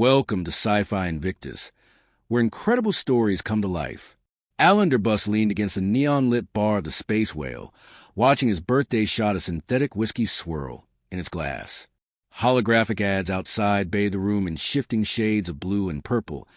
Welcome to Sci-Fi Invictus, where incredible stories come to life. Alan Durbus leaned against the neon-lit bar of the Space Whale, watching his birthday shot of synthetic whiskey swirl in its glass. Holographic ads outside bathed the room in shifting shades of blue and purple,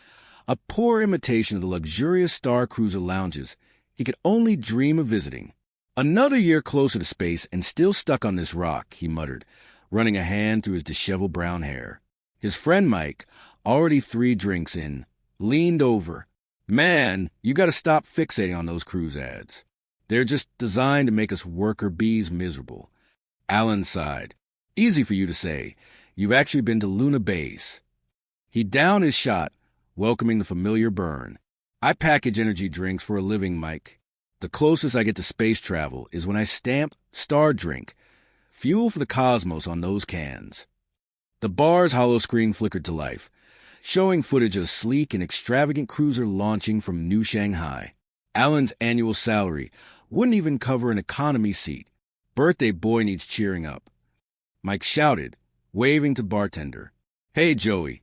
a poor imitation of the luxurious Star Cruiser lounges he could only dream of visiting. "Another year closer to space and still stuck on this rock," he muttered, running a hand through his disheveled brown hair. His friend Mike, already 3 drinks in, leaned over. "Man, you gotta stop fixating on those cruise ads. They're just designed to make us worker bees miserable." Alan sighed. "Easy for you to say. You've actually been to Luna Base." He downed his shot, welcoming the familiar burn. "I package energy drinks for a living, Mike. The closest I get to space travel is when I stamp Star Drink, fuel for the cosmos on those cans." The bar's hollow screen flickered to life, showing footage of a sleek and extravagant cruiser launching from New Shanghai. Alan's annual salary wouldn't even cover an economy seat. Birthday boy needs cheering up. Mike shouted, waving to bartender. "Hey, Joey,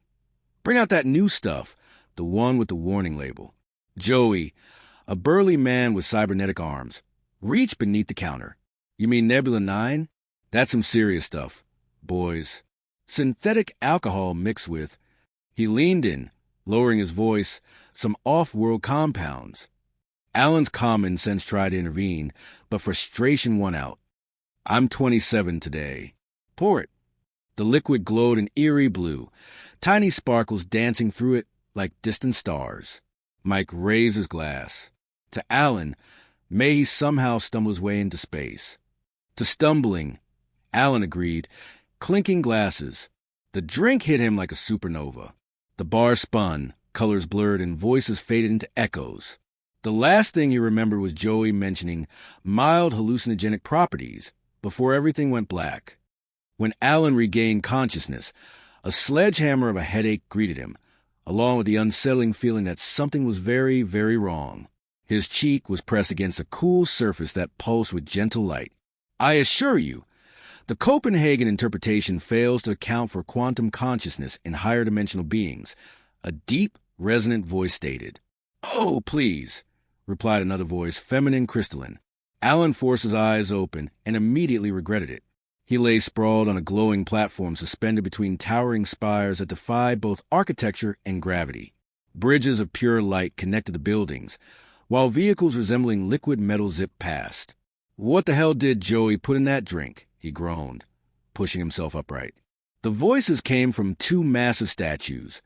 bring out that new stuff, the one with the warning label." Joey, a burly man with cybernetic arms, reached beneath the counter. "You mean Nebula 9? That's some serious stuff, boys. Synthetic alcohol mixed with..." He leaned in, lowering his voice, "some off-world compounds." Alan's common sense tried to intervene, but frustration won out. "I'm 27 today. Pour it." The liquid glowed an eerie blue, tiny sparkles dancing through it like distant stars. Mike raised his glass. To Alan, may he somehow stumble his way into space. To stumbling, Alan agreed, clinking glasses. The drink hit him like a supernova. The bar spun, colors blurred, and voices faded into echoes. The last thing he remembered was Joey mentioning mild hallucinogenic properties before everything went black. When Alan regained consciousness, a sledgehammer of a headache greeted him, along with the unsettling feeling that something was very, very wrong. His cheek was pressed against a cool surface that pulsed with gentle light. "I assure you, the Copenhagen interpretation fails to account for quantum consciousness in higher dimensional beings," a deep, resonant voice stated. "Oh, please," replied another voice, feminine, crystalline. Alan forced his eyes open and immediately regretted it. He lay sprawled on a glowing platform suspended between towering spires that defied both architecture and gravity. Bridges of pure light connected the buildings, while vehicles resembling liquid metal zipped past. "What the hell did Joey put in that drink?" he groaned, pushing himself upright. The voices came from 2 massive statues,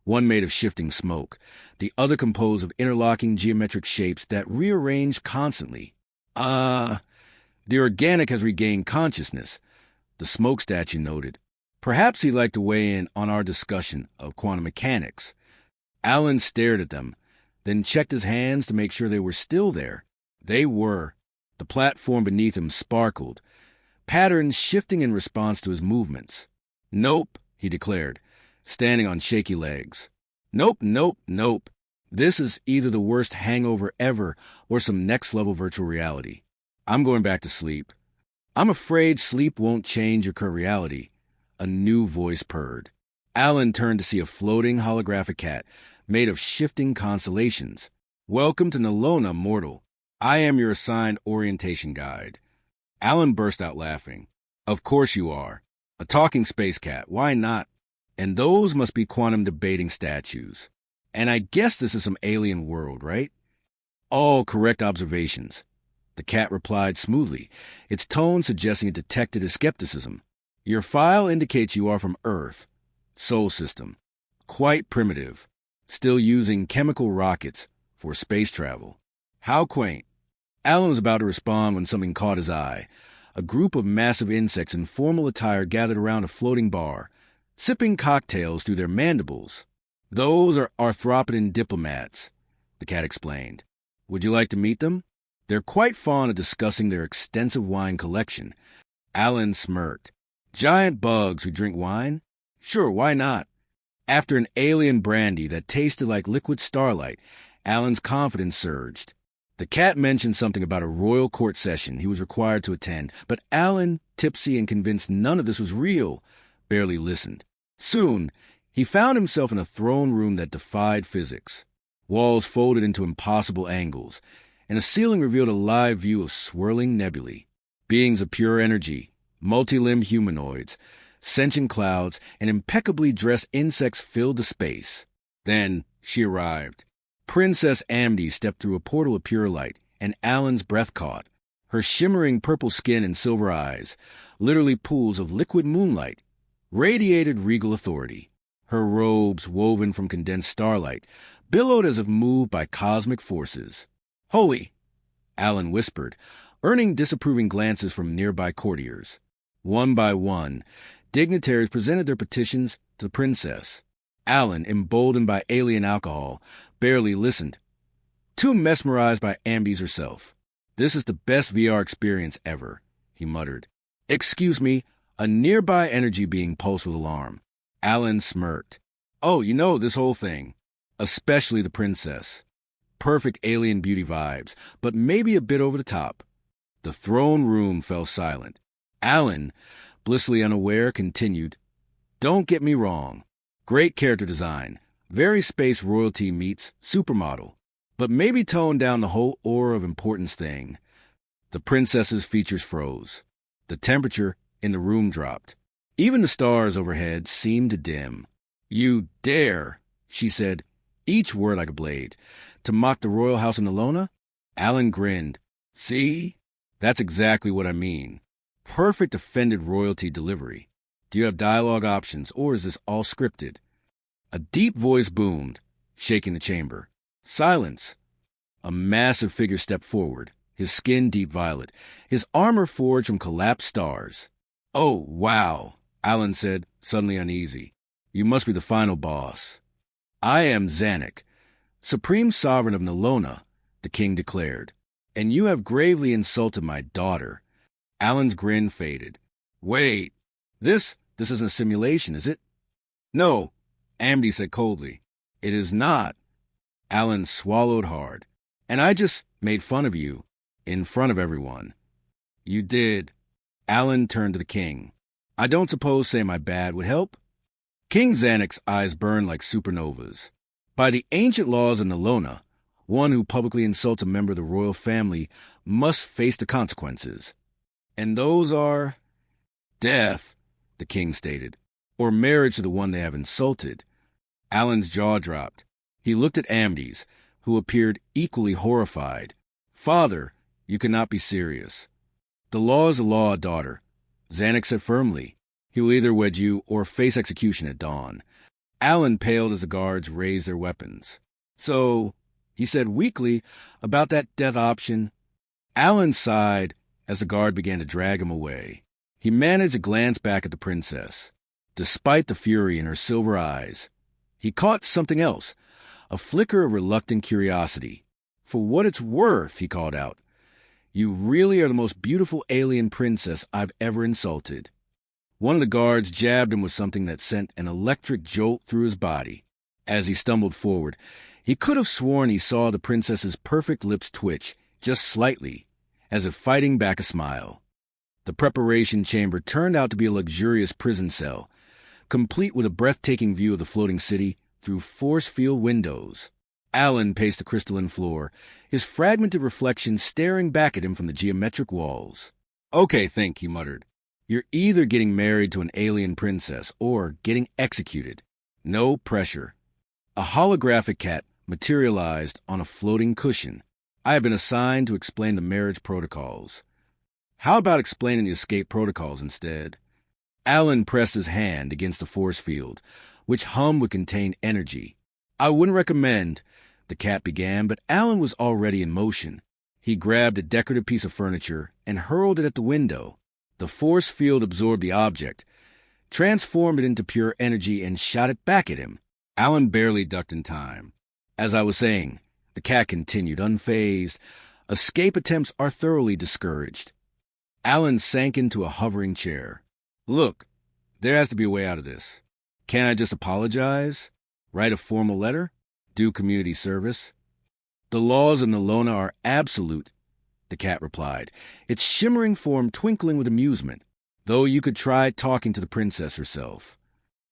one made of shifting smoke, the other composed of interlocking geometric shapes that rearranged constantly. The organic has regained consciousness," the smoke statue noted. "Perhaps he'd like to weigh in on our discussion of quantum mechanics." Alan stared at them, then checked his hands to make sure they were still there. They were. The platform beneath him sparkled, patterns shifting in response to his movements. "Nope," he declared, standing on shaky legs. "Nope, nope, nope. This is either the worst hangover ever or some next-level virtual reality. I'm going back to sleep." "I'm afraid sleep won't change your current reality," a new voice purred. Alan turned to see a floating holographic cat made of shifting constellations. "Welcome to Nalona, mortal. I am your assigned orientation guide." Alan burst out laughing. "Of course you are. A talking space cat, why not? And those must be quantum debating statues. And I guess this is some alien world, right?" "All correct observations," the cat replied smoothly, its tone suggesting it detected his skepticism. "Your file indicates you are from Earth, Sol System. Quite primitive, still using chemical rockets for space travel." "How quaint." Alan was about to respond when something caught his eye. A group of massive insects in formal attire gathered around a floating bar, sipping cocktails through their mandibles. "Those are arthropodon diplomats," the cat explained. "Would you like to meet them? They're quite fond of discussing their extensive wine collection." Alan smirked. "Giant bugs who drink wine? Sure, why not?" After an alien brandy that tasted like liquid starlight, Alan's confidence surged. The cat mentioned something about a royal court session he was required to attend, but Alan, tipsy and convinced none of this was real, barely listened. Soon, He found himself in a throne room that defied physics. Walls folded into impossible angles, and a ceiling revealed a live view of swirling nebulae. Beings of pure energy, multi-limbed humanoids, sentient clouds, and impeccably dressed insects filled the space. Then she arrived. Princess Amity stepped through a portal of pure light, and Alan's breath caught. Her shimmering purple skin and silver eyes, literally pools of liquid moonlight, radiated regal authority. Her robes, woven from condensed starlight, billowed as if moved by cosmic forces. "Holy!" Alan whispered, earning disapproving glances from nearby courtiers. One by one, dignitaries presented their petitions to the princess. Alan, emboldened by alien alcohol, barely listened, too mesmerized by Amby's herself. "This is the best VR experience ever," he muttered. "Excuse me," a nearby energy being pulsed with alarm. Alan smirked. "Oh, you know this whole thing. Especially the princess. Perfect alien beauty vibes, but maybe a bit over the top." The throne room fell silent. Alan, blissfully unaware, continued, "Don't get me wrong. Great character design. Very space royalty meets supermodel. But maybe tone down the whole aura of importance thing." The princess's features froze. The temperature in the room dropped. Even the stars overhead seemed to dim. "You dare," she said, each word like a blade, "to mock the royal house in Alona?" Alan grinned. "See? That's exactly what I mean. Perfect offended royalty delivery. Do you have dialogue options, or is this all scripted?" A deep voice boomed, shaking the chamber. "Silence." A massive figure stepped forward, his skin deep violet, his armor forged from collapsed stars. "Oh, wow," Alan said, suddenly uneasy. "You must be the final boss." "I am Zanuck, supreme sovereign of Nalona," the king declared. "And you have gravely insulted my daughter." Alan's grin faded. "Wait, this isn't a simulation, is it?" "No," Amity said coldly. "It is not." Alan swallowed hard. "And I just made fun of you, in front of everyone." "You did." Alan turned to the king. "I don't suppose saying my bad would help?" King Zanuck's eyes burned like supernovas. "By the ancient laws of Nalona, one who publicly insults a member of the royal family must face the consequences. And those are death," the king stated, "or marriage to the one they have insulted." Alan's jaw dropped. He looked at Amdes, who appeared equally horrified. "Father, you cannot be serious." "The law is the law, daughter," Zanuck said firmly. "He will either wed you or face execution at dawn." Alan paled as the guards raised their weapons. "So," he said weakly, "about that death option." Alan sighed as the guard began to drag him away. He managed to glance back at the princess. Despite the fury in her silver eyes, he caught something else, a flicker of reluctant curiosity. "For what it's worth," he called out, "you really are the most beautiful alien princess I've ever insulted." One of the guards jabbed him with something that sent an electric jolt through his body. As he stumbled forward, he could have sworn he saw the princess's perfect lips twitch, just slightly, as if fighting back a smile. The preparation chamber turned out to be a luxurious prison cell, complete with a breathtaking view of the floating city through force field windows. Alan paced the crystalline floor, his fragmented reflection staring back at him from the geometric walls. "Okay, think," he muttered. "You're either getting married to an alien princess or getting executed. No pressure." A holographic cat materialized on a floating cushion. "I have been assigned to explain the marriage protocols." "How about explaining the escape protocols instead?" Alan pressed his hand against the force field, which hummed with contained energy. "I wouldn't recommend," the cat began, but Alan was already in motion. He grabbed a decorative piece of furniture and hurled it at the window. The force field absorbed the object, transformed it into pure energy, and shot it back at him. Alan barely ducked in time. "As I was saying," the cat continued, unfazed, "escape attempts are thoroughly discouraged." Alan sank into a hovering chair. "Look, there has to be a way out of this. Can't I just apologize? Write a formal letter? Do community service?" "The laws of Nalona are absolute," the cat replied, its shimmering form twinkling with amusement, "though you could try talking to the princess herself."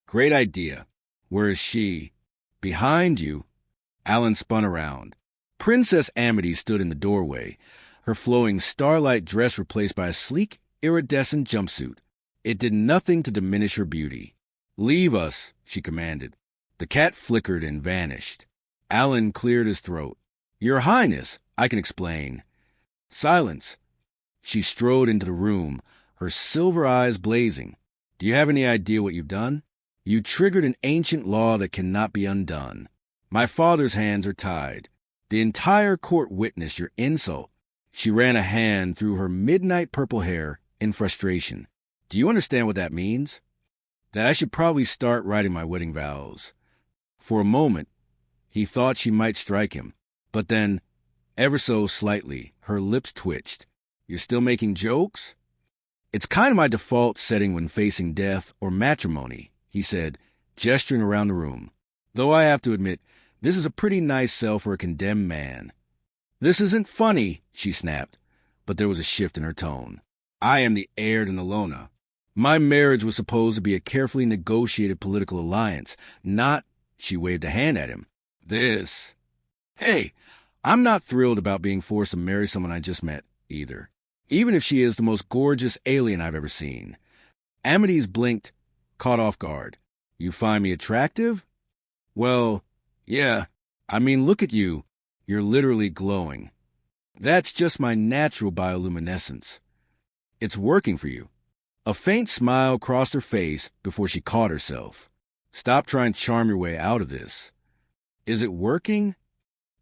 "Great idea. Where is she? Behind you. Alan spun around. Princess Amity stood in the doorway, her flowing starlight dress replaced by a sleek, iridescent jumpsuit. It did nothing to diminish her beauty. "Leave us," she commanded. The cat flickered and vanished. Alan cleared his throat. "Your Highness, I can explain." Silence. She strode into the room, her silver eyes blazing. "Do you have any idea what you've done? You triggered an ancient law that cannot be undone. My father's hands are tied. The entire court witnessed your insult." She ran a hand through her midnight purple hair in frustration. "Do you understand what that means? That I should probably start writing my wedding vows." For a moment, he thought she might strike him, but then, ever so slightly, her lips twitched. "You're still making jokes?" "It's kind of my default setting when facing death or matrimony," he said, gesturing around the room. "Though I have to admit, this is a pretty nice cell for a condemned man." "This isn't funny," she snapped, but there was a shift in her tone. "I am the heir to Nalona. My marriage was supposed to be a carefully negotiated political alliance, not—" She waved a hand at him. "This." "Hey, I'm not thrilled about being forced to marry someone I just met, either. Even if she is the most gorgeous alien I've ever seen." Amity's blinked, caught off guard. "You find me attractive?" "Well, yeah. I mean, look at you. You're literally glowing." "That's just my natural bioluminescence." "It's working for you." A faint smile crossed her face before she caught herself. "Stop trying to charm your way out of this." "Is it working?"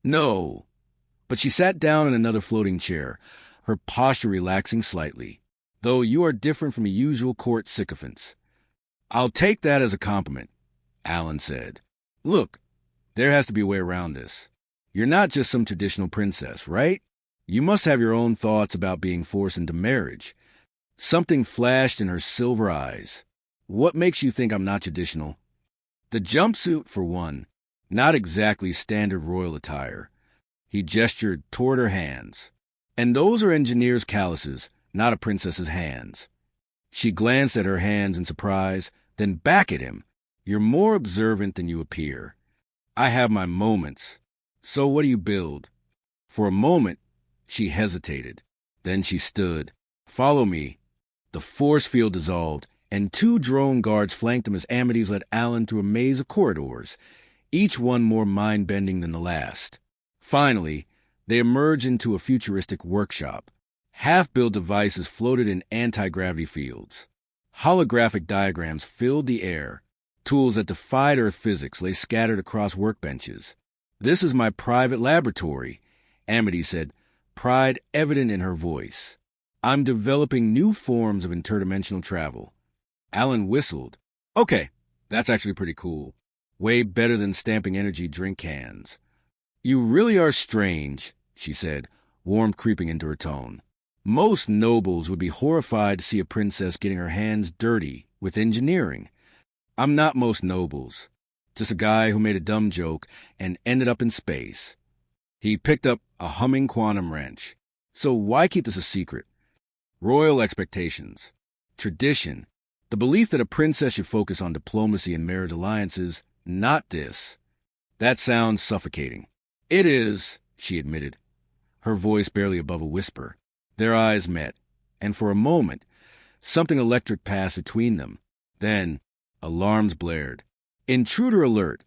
"No." But she sat down in another floating chair, her posture relaxing slightly. "Though you are different from the usual court sycophants." "I'll take that as a compliment," Alan said. "Look, there has to be a way around this. You're not just some traditional princess, right? You must have your own thoughts about being forced into marriage." Something flashed in her silver eyes. "What makes you think I'm not traditional?" "The jumpsuit, for one. Not exactly standard royal attire." He gestured toward her hands. "And those are engineer's calluses, not a princess's hands." She glanced at her hands in surprise, then back at him. "You're more observant than you appear." "I have my moments." "So what do you build?" For a moment, she hesitated. Then she stood. "Follow me." The force field dissolved, and 2 drone guards flanked him as Amity's led Alan through a maze of corridors, each one more mind-bending than the last. Finally, they emerged into a futuristic workshop. Half-built devices floated in anti-gravity fields. Holographic diagrams filled the air. Tools that defied Earth physics lay scattered across workbenches. "This is my private laboratory," Amity said, pride evident in her voice. "I'm developing new forms of interdimensional travel." Alan whistled. "Okay, that's actually pretty cool. Way better than stamping energy drink cans." "You really are strange," she said, warmth creeping into her tone. "Most nobles would be horrified to see a princess getting her hands dirty with engineering. I'm not most nobles. Just a guy who made a dumb joke and ended up in space." He picked up a humming quantum wrench. "So why keep this a secret?" "Royal expectations. Tradition. The belief that a princess should focus on diplomacy and marriage alliances, not this." "That sounds suffocating." "It is," she admitted, her voice barely above a whisper. Their eyes met, and for a moment, something electric passed between them. Then, alarms blared. "Intruder alert,"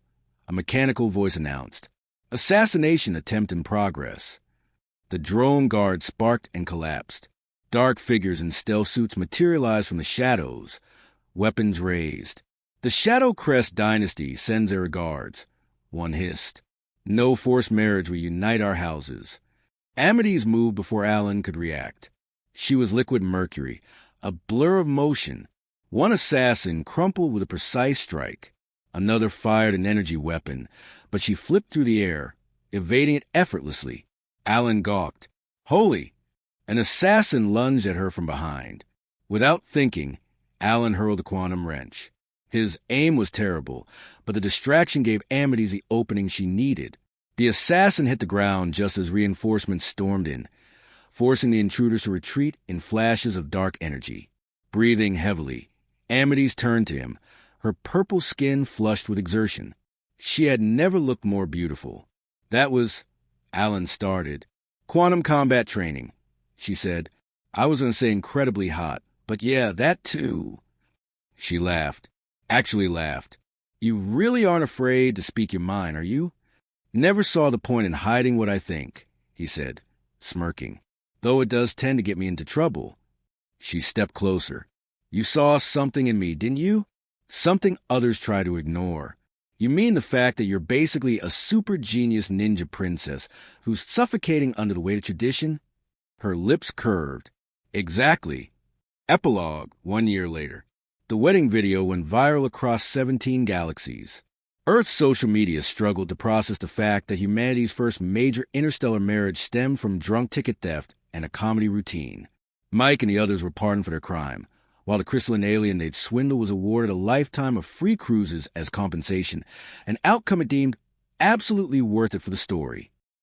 a mechanical voice announced. "Assassination attempt in progress." The drone guard sparked and collapsed. Dark figures in stealth suits materialized from the shadows, weapons raised. "The Shadow Crest dynasty sends their regards," one hissed. "No forced marriage will unite our houses." Amity's moved before Alan could react. She was liquid mercury, a blur of motion. One assassin crumpled with a precise strike. Another fired an energy weapon, but she flipped through the air, evading it effortlessly. Alan gawked. "Holy!" An assassin lunged at her from behind. Without thinking, Alan hurled a quantum wrench. His aim was terrible, but the distraction gave Amity the opening she needed. The assassin hit the ground just as reinforcements stormed in, forcing the intruders to retreat in flashes of dark energy. Breathing heavily, Amity turned to him, her purple skin flushed with exertion. She had never looked more beautiful. That was, Alan started. Quantum combat training, she said. I was going to say incredibly hot, but yeah, that too. She laughed. Actually laughed. You really aren't afraid to speak your mind, are you? Never saw the point in hiding what I think, he said, smirking. Though it does tend to get me into trouble. She stepped closer. You saw something in me, didn't you? Something others try to ignore. You mean the fact that you're basically a super genius ninja princess who's suffocating under the weight of tradition? Her lips curved. Exactly. Epilogue, 1 year later. The wedding video went viral across 17 galaxies. Earth's social media struggled to process the fact that humanity's first major interstellar marriage stemmed from drunk ticket theft and a comedy routine. Mike and the others were pardoned for their crime, while the crystalline alien they'd swindled was awarded a lifetime of free cruises as compensation, an outcome it deemed absolutely worth it for the story.